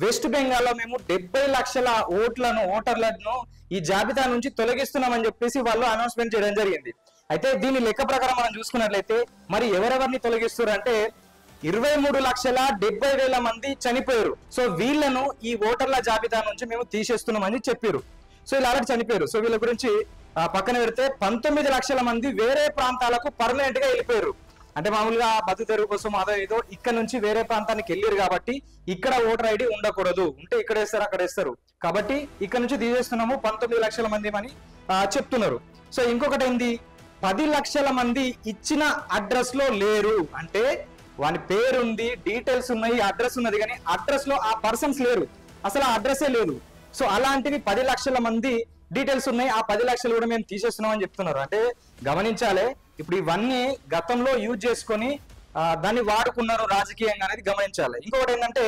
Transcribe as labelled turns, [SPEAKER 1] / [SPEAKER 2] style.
[SPEAKER 1] West బెంగాల్లో మేము 70 లక్షల ఓటర్లను ఈ జాబితా నుంచి తొలగిస్తున్నామని చెప్పేసి వాళ్ళు అనౌన్స్మెంట్ చేయడం జరిగింది. అయితే దీని లెక్క ప్రకారం మనం చూసుకున్నట్లయితే మరి ఎవరెవరిని తొలగిస్తారు అంటే 23,70,000 మంది చనిపోయారు. సో వీళ్ళను ఈ ఓటర్ల జాబితా నుంచి మేము తీసేస్తున్నామని చెప్పారు. సో ఇలా ఆల్రెడీ చనిపోయారు. సో వీళ్ళ గురించి పక్కన పెడితే 19 లక్షల మంది వేరే ప్రాంతాలకు పర్మనెంట్ గా వెళ్ళిపోయారు. అంటే మామూలుగా బతుకు తెరువు కోసం అదో ఏదో ఇక్కడ నుంచి వేరే ప్రాంతానికి వెళ్ళారు కాబట్టి ఇక్కడ ఓటర్ ఐడి ఉండకూడదు, ఉంటే ఇక్కడ వేస్తారు అక్కడ వేస్తారు కాబట్టి ఇక్కడ నుంచి తీసేస్తున్నాము 19 లక్షల మంది అని చెప్తున్నారు. సో ఇంకొకటి ఏంది, 10 లక్షల మంది ఇచ్చిన అడ్రస్ లో లేరు. అంటే వాని పేరు ఉంది, డీటెయిల్స్ ఉన్నాయి, అడ్రస్ ఉన్నది, కానీ అడ్రస్ లో ఆ పర్సన్స్ లేరు, అసలు ఆ అడ్రస్సే లేదు. సో అలాంటివి 10 లక్షల మంది డీటెయిల్స్ ఉన్నాయి, ఆ 10 లక్షలు కూడా మేము తీసేస్తున్నాం అని చెప్తున్నారు. అంటే గమనించాలి, ఇప్పుడు ఇవన్నీ గతంలో యూజ్ చేసుకొని దాన్ని వాడుకున్నారు రాజకీయంగా అనేది గమనించాలి. ఇంకొకటి ఏంటంటే